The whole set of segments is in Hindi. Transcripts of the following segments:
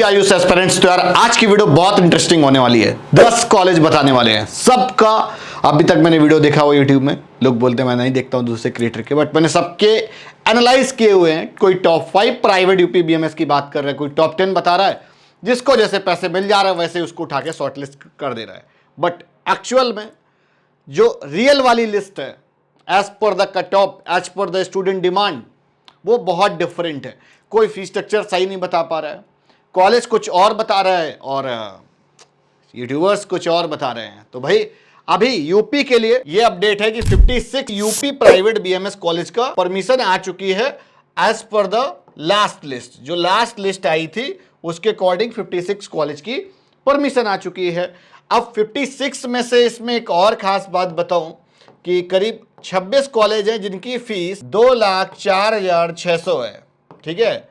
UP Ayush aspirants. तो यार आज की वीडियो बहुत इंटरेस्टिंग होने वाली है। 10 कॉलेज बताने वाले हैं सबका। अभी तक मैंने वीडियो देखा हुआ यूट्यूब में, लोग बोलते हैं मैं नहीं देखता हूं दूसरे क्रिएटर के, बट मैंने सबके एनालाइज किए हुए हैं। कोई टॉप 5 प्राइवेट यूपी बीएमएस की बात कर रहा है, कोई टॉप 10 बता रहा है, जिसको जैसे पैसे मिल जा रहा है वैसे उसको उठा के शॉर्टलिस्ट कर दे रहा है। बट एक्चुअल में जो रियल वाली लिस्ट है, as per the cut off, as per the student demand, वो बहुत डिफरेंट है। कोई फीस स्ट्रक्चर सही नहीं बता पा रहा है, कॉलेज कुछ और बता रहा है और यूट्यूबर्स कुछ और बता रहे हैं। तो भाई अभी यूपी के लिए ये अपडेट है कि 56 यूपी प्राइवेट बीएमएस कॉलेज का परमिशन आ चुकी है as per the last list. जो लास्ट लिस्ट आई थी उसके अकॉर्डिंग 56 कॉलेज की परमिशन आ चुकी है। अब 56 में से इसमें एक और खास बात बताऊं कि करीब 26 कॉलेज हैं जिनकी फीस 2,04,600 है। ठीक है,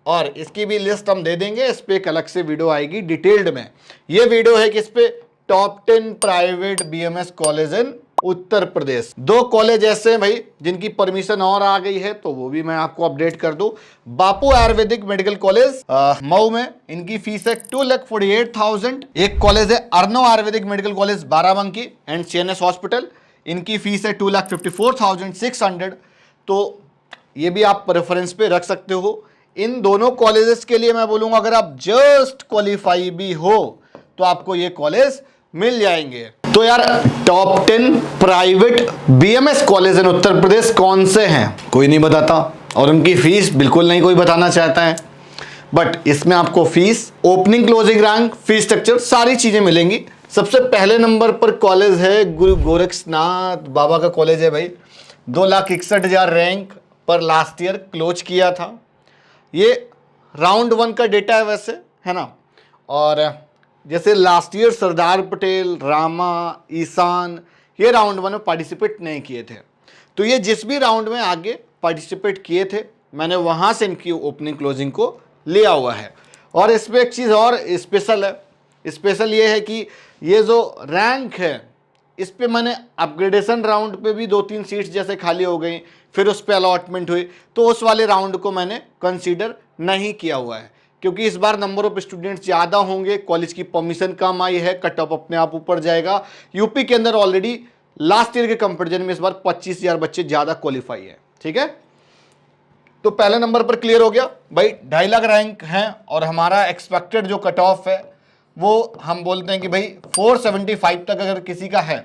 और इसकी भी लिस्ट हम दे देंगे, इस पे एक अलग से वीडियो आएगी डिटेल्ड में। ये वीडियो है कि इस पे top 10 private BMS college in Uttar Pradesh. 2 college ऐसे हैं भाई जिनकी परमिशन और आ गई है, तो वो भी मैं आपको अपडेट कर दूं। बापू आयुर्वेदिक मेडिकल कॉलेज मऊ में, इनकी फीस है 2,48,000। एक कॉलेज है अर्नो Ayurvedic medical college Barabanki and CNS hospital, इनकी फीस है 2,54,600। तो ये भी आप रेफरेंस पे रख सकते हो। इन दोनों कॉलेजेस के लिए मैं बोलूंगा अगर आप जस्ट क्वालिफाई भी हो तो आपको ये कॉलेज मिल जाएंगे। तो यार top 10 private BMS college in Uttar Pradesh कौन से हैं, कोई नहीं बताता, और उनकी फीस बिल्कुल नहीं कोई बताना चाहता है। बट इसमें आपको fees, opening closing rank, fees structure, सारी चीजें मिलेंगी। सबसे पहले नंबर पर कॉलेज है गुरु गोरक्षनाथ बाबा का कॉलेज है भाई। 2,61,000 रैंक पर लास्ट ईयर क्लोज किया था। ये राउंड 1 का डेटा है वैसे, है ना। और जैसे लास्ट ईयर सरदार पटेल, रामा, ईशान, ये राउंड 1 में पार्टिसिपेट नहीं किए थे। तो ये जिस भी राउंड में आगे पार्टिसिपेट किए थे, मैंने वहाँ से इनकी ओपनिंग क्लोजिंग को लिया हुआ है। और इसमें एक चीज़ और स्पेशल है, स्पेशल ये है कि ये जो रैंक है इस पे मैंने अपग्रेडेशन राउंड पे भी 2-3 सीट्स जैसे खाली हो गई, फिर उस पर अलॉटमेंट हुई, तो उस वाले राउंड को मैंने कंसीडर नहीं किया हुआ है, क्योंकि इस बार नंबर ऑफ स्टूडेंट्स ज़्यादा होंगे, कॉलेज की परमिशन कम आई है, कट ऑफ अपने आप ऊपर जाएगा। यूपी के अंदर ऑलरेडी लास्ट ईयर के कंपेरिजन में इस बार 25,000 बच्चे ज़्यादा क्वालिफाई है। ठीक है, तो पहले नंबर पर क्लियर हो गया भाई, 2.5 लाख रैंक हैं और हमारा एक्सपेक्टेड जो कट ऑफ है वो हम बोलते हैं कि भाई 475 तक अगर किसी का है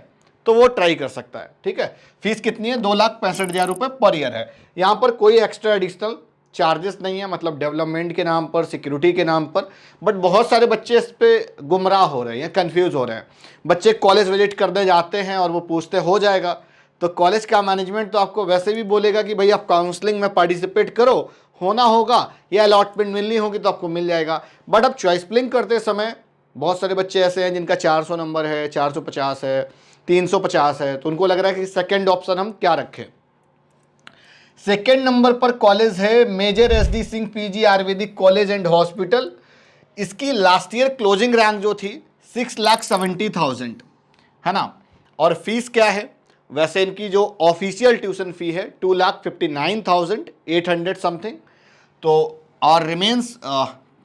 तो वो ट्राई कर सकता है। ठीक है, फीस कितनी है, 2,65,000 रुपये पर ईयर है। यहाँ पर कोई एक्स्ट्रा एडिशनल चार्जेस नहीं है, मतलब डेवलपमेंट के नाम पर, सिक्योरिटी के नाम पर। बट बहुत सारे बच्चे इस पे गुमराह हो रहे हैं, कंफ्यूज हो रहे हैं। बच्चे कॉलेज विजिट करने जाते हैं और वो पूछते हो जाएगा, तो कॉलेज का मैनेजमेंट तो आपको वैसे भी बोलेगा कि भाई आप काउंसलिंग में पार्टिसिपेट करो, होना होगा या अलॉटमेंट मिलनी होगी तो आपको मिल जाएगा। बट अब चॉइस फिलिंग करते समय बहुत सारे बच्चे ऐसे हैं जिनका 400 नंबर है, 450 है, 350 है, तो उनको लग रहा है कि सेकंड ऑप्शन हम क्या रखें। सेकंड नंबर पर कॉलेज है Major SD Singh PG Ayurvedic college and hospital. इसकी लास्ट ईयर क्लोजिंग रैंक जो थी 6,70,000 है ना। और फीस क्या है, वैसे इनकी जो ऑफिशियल ट्यूशन फी है 2,59,800 समथिंग। तो और रिमेन्स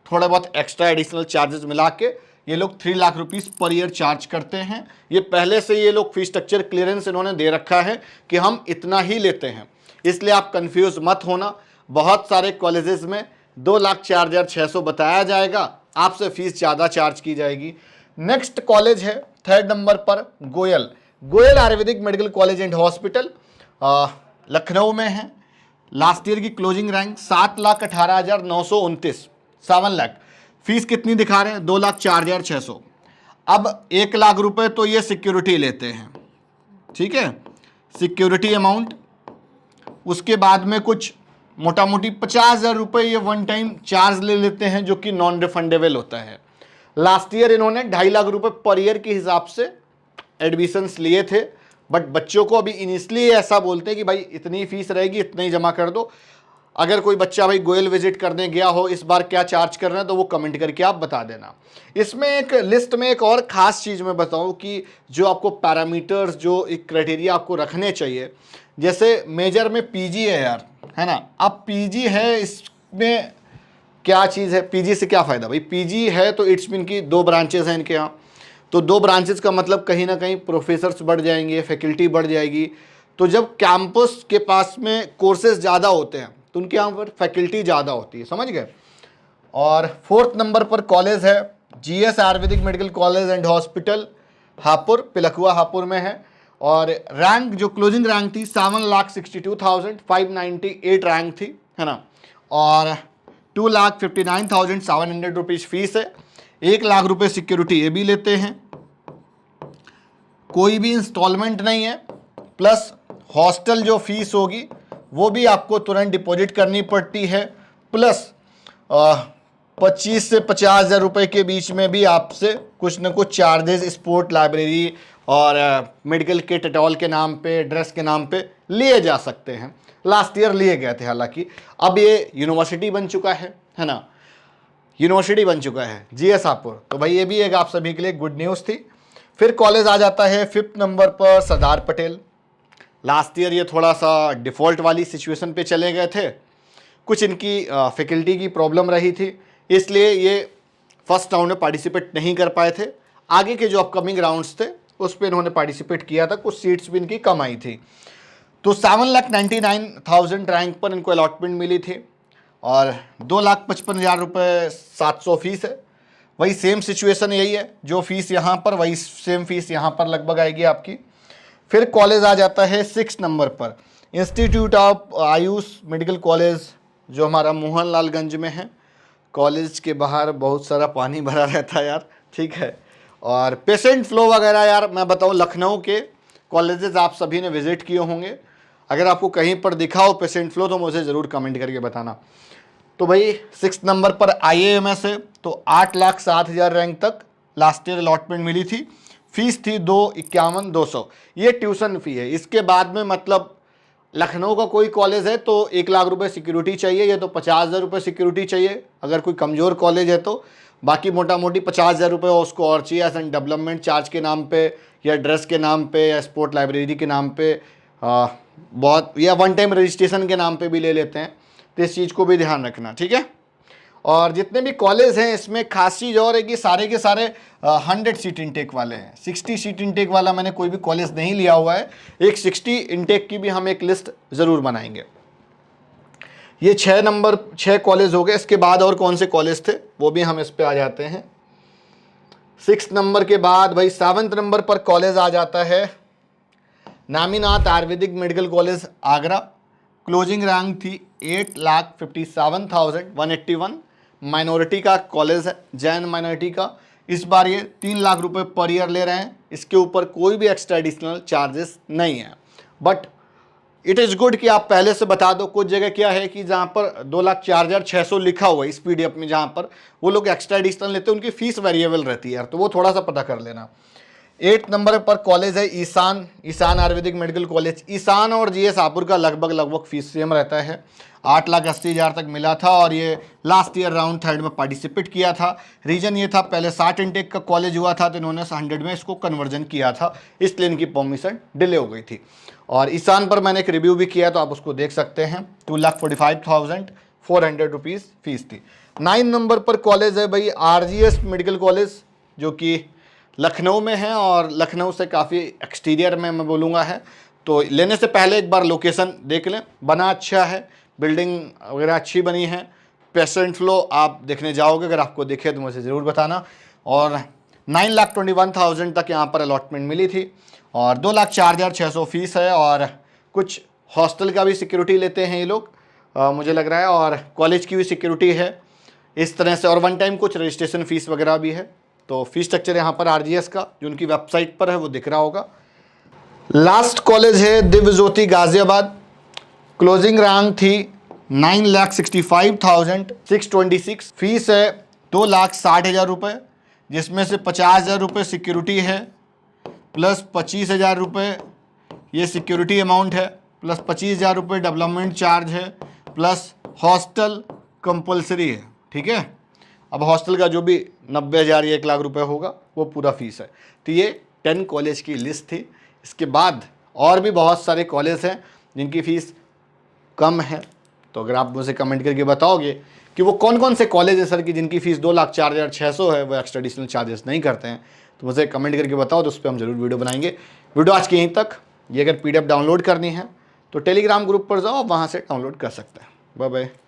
थोड़ा बहुत एक्स्ट्रा एडिशनल चार्जेस मिला के ये लोग 3 lakh rupees per year charge करते हैं। ये पहले से ये लोग फीस स्ट्रक्चर क्लियरेंस इन्होंने दे रखा है कि हम इतना ही लेते हैं, इसलिए आप कंफ्यूज मत होना। बहुत सारे कॉलेजेस में 2,04,600 बताया जाएगा, आपसे फीस ज़्यादा चार्ज की जाएगी। नेक्स्ट कॉलेज है थर्ड नंबर पर Goyal, Goyal Ayurvedic medical college and hospital, Lucknow में है। लास्ट ईयर की क्लोजिंग रैंक 7,18,929, 7 लाख। फीस कितनी दिखा रहे हैं, 2,04,600। अब 1 लाख रुपए तो ये सिक्योरिटी लेते हैं, ठीक है, सिक्योरिटी अमाउंट। उसके बाद में कुछ मोटा मोटी 50,000 रुपये ये वन टाइम चार्ज ले लेते हैं, जो कि नॉन रिफंडेबल होता है। लास्ट ईयर इन्होंने 2.5 लाख रुपए पर ईयर के हिसाब से एडमिशन्स लिए थे। बट बच्चों को अभी इनिशियली ऐसा बोलते हैं कि भाई इतनी फीस रहेगी, इतना ही जमा कर दो। अगर कोई बच्चा भाई गोयल विजिट करने गया हो, इस बार क्या चार्ज कर रहे हैं, तो वो कमेंट करके आप बता देना। इसमें एक लिस्ट में एक और ख़ास चीज़ मैं बताऊं कि जो आपको पैरामीटर्स, जो एक क्राइटेरिया आपको रखने चाहिए, जैसे मेजर में पीजी है यार, है ना। अब पीजी है, इसमें क्या चीज़ है पीजी से, क्या फ़ायदा भाई, पीजी है तो इट्स मीन की 2 ब्रांचेस हैं इनके यहाँ, तो 2 ब्रांचेस का मतलब कहीं ना कहीं प्रोफेसर्स बढ़ जाएंगे, फैकल्टी बढ़ जाएगी। तो जब कैंपस के पास में कोर्सेज ज़्यादा होते हैं तो उनके यहाँ पर फैकल्टी ज़्यादा होती है, समझ गए। और 4th नंबर पर कॉलेज है GS Ayurvedic medical college and hospital Hapur, Pilkhuwa Hapur में है। और रैंक जो क्लोजिंग रैंक थी 7,62,598 रैंक थी, है ना। और 2,59,700 रुपीज़ फीस है। 1,00,000 रुपये सिक्योरिटी ये भी लेते हैं, कोई भी इंस्टॉलमेंट नहीं है, प्लस हॉस्टल जो फीस होगी वो भी आपको तुरंत डिपॉजिट करनी पड़ती है, प्लस 25 से 50,000 रुपये के बीच में भी आपसे कुछ न कुछ चार्जेस स्पोर्ट लाइब्रेरी और मेडिकल किट एटॉल के नाम पे, ड्रेस के नाम पे लिए जा सकते हैं। लास्ट ईयर लिए गए थे, हालांकि अब ये यूनिवर्सिटी बन चुका है ना, यूनिवर्सिटी बन चुका है जीएस हापुड़। तो भाई ये भी एक आप सभी के लिए गुड न्यूज़ थी। फिर कॉलेज आ जाता है 5th नंबर पर सरदार पटेल। लास्ट ईयर ये थोड़ा सा डिफ़ॉल्ट वाली सिचुएशन पे चले गए थे, कुछ इनकी फैकल्टी की प्रॉब्लम रही थी, इसलिए ये फर्स्ट राउंड में पार्टिसिपेट नहीं कर पाए थे। आगे के जो अपकमिंग राउंड्स थे उस पर इन्होंने पार्टिसिपेट किया था, कुछ सीट्स भी इनकी कम आई थी। तो 7,99,000 रैंक पर इनको अलॉटमेंट मिली थी और 2,55,000 रुपये 700 फीस है। वही सेम सिचुएशन यही है, जो फीस यहाँ पर वही सेम फीस यहाँ पर लगभग आएगी आपकी। फिर कॉलेज आ जाता है 6 नंबर पर institute of Ayush medical college, जो हमारा मोहनलालगंज में है। कॉलेज के बाहर बहुत सारा पानी भरा रहता है यार, ठीक है। और पेशेंट फ्लो वगैरह यार मैं बताऊँ, लखनऊ के कॉलेजेस आप सभी ने विजिट किए होंगे, अगर आपको कहीं पर दिखा हो पेशेंट फ्लो तो मुझे ज़रूर कमेंट करके बताना। तो भाई 6 नंबर पर IAMS है, तो 8,07,000 रैंक तक लास्ट ईयर अलॉटमेंट मिली थी। फीस थी 2,51,200, ये ट्यूशन फ़ी है। इसके बाद में मतलब लखनऊ का कोई कॉलेज है तो 1,00,000 रुपये सिक्योरिटी चाहिए, ये तो 50,000 रुपये सिक्योरिटी चाहिए अगर कोई कमज़ोर कॉलेज है तो। बाकी मोटा मोटी 50,000 रुपये उसको और चाहिए एज एंड डेवलपमेंट चार्ज के नाम पे, या ड्रेस के नाम पे, या स्पोर्ट लाइब्रेरी के नाम पे, बहुत, या वन टाइम रजिस्ट्रेशन के नाम पे भी ले लेते हैं। तो इस चीज़ को भी ध्यान रखना, ठीक है। और जितने भी कॉलेज हैं इसमें खास चीज़ और है कि सारे के सारे 100 सीट इंटेक वाले हैं। 60 सीट इंटेक वाला मैंने कोई भी कॉलेज नहीं लिया हुआ है। एक 60 इंटेक की भी हम एक लिस्ट ज़रूर बनाएंगे। ये 6 कॉलेज हो गए। इसके बाद और कौन से कॉलेज थे वो भी हम इस पे आ जाते हैं। 6 नंबर के बाद भाई 7th नंबर पर कॉलेज आ जाता है Naminath Ayurvedic medical college Agra. Closing rank थी 8,57,181। माइनॉरिटी का कॉलेज है, जैन माइनॉरिटी का। इस बार ये 3,00,000 रुपये पर ईयर ले रहे हैं, इसके ऊपर कोई भी एक्स्ट्रा एडिशनल चार्जेस नहीं है। बट इट इज़ गुड कि आप पहले से बता दो। कुछ जगह क्या है कि जहाँ पर 2,04,600 लिखा हुआ है इस PDF में, जहाँ पर वो लोग एक्स्ट्रा एडिशनल लेते हैं, उनकी फ़ीस वेरिएबल रहती है यार, तो वो थोड़ा सा पता कर लेना। 8 नंबर पर कॉलेज है ईशान आयुर्वेदिक मेडिकल कॉलेज। ईशान और जीएस हापुड़ का लगभग फीस सेम रहता है। 8,80,000 तक मिला था और ये लास्ट ईयर राउंड 3rd में पार्टिसिपेट किया था। रीज़न ये था, पहले 60 इंटेक का कॉलेज हुआ था तो इन्होंने 100 में इसको कन्वर्जन किया था, इसलिए इनकी परमिशन डिले हो गई थी। और ईशान पर मैंने एक रिव्यू भी किया तो आप उसको देख सकते हैं। 2,45,400 रुपीज़ फीस थी। 9 नंबर पर कॉलेज है भाई RGS मेडिकल कॉलेज, जो कि लखनऊ में है और लखनऊ से काफ़ी एक्सटीरियर में मैं बोलूँगा है। तो लेने से पहले एक बार लोकेशन देख लें, बना अच्छा है, बिल्डिंग वगैरह अच्छी बनी है। पेशेंट फ्लो आप देखने जाओगे, अगर आपको दिखे तो मुझे ज़रूर बताना। और 9,21,000 तक यहाँ पर अलॉटमेंट मिली थी और 2,04,600 फीस है। और कुछ हॉस्टल का भी सिक्योरिटी लेते हैं ये लोग, मुझे लग रहा है, और कॉलेज की भी सिक्योरिटी है इस तरह से। और वन टाइम कुछ रजिस्ट्रेशन फ़ीस वगैरह भी है। तो फीस स्ट्रक्चर यहाँ पर RGS का जो उनकी वेबसाइट पर है वो दिख रहा होगा। लास्ट कॉलेज है दिव्य ज्योति गाज़ियाबाद। क्लोजिंग रैंक थी 9,65,626। फीस है 2,60,000 रुपये, जिसमें से 50,000 रुपये सिक्योरिटी है, प्लस 25,000 रुपये ये सिक्योरिटी अमाउंट है, प्लस 25,000 रुपये डेवलपमेंट चार्ज है, प्लस हॉस्टल कंपलसरी है, ठीक है। अब हॉस्टल का जो भी 90,000 या 1,00,000 रुपये होगा वो पूरा फीस है। तो ये 10 कॉलेज की लिस्ट थी। इसके बाद और भी बहुत सारे कॉलेज हैं जिनकी फ़ीस कम है, तो अगर आप मुझे कमेंट करके बताओगे कि वो कौन कौन से कॉलेज है सर की जिनकी फ़ीस 2,04,600 है, वो एक्स्ट्रा एडिशनल चार्जेस नहीं करते हैं, तो मुझे कमेंट करके बताओ, तो उस पर हम जरूर वीडियो बनाएंगे। वीडियो आज की यहीं तक। ये अगर PDF डाउनलोड करनी है तो टेलीग्राम ग्रुप पर जाओ, वहाँ से डाउनलोड कर सकते हैं। Bye bye.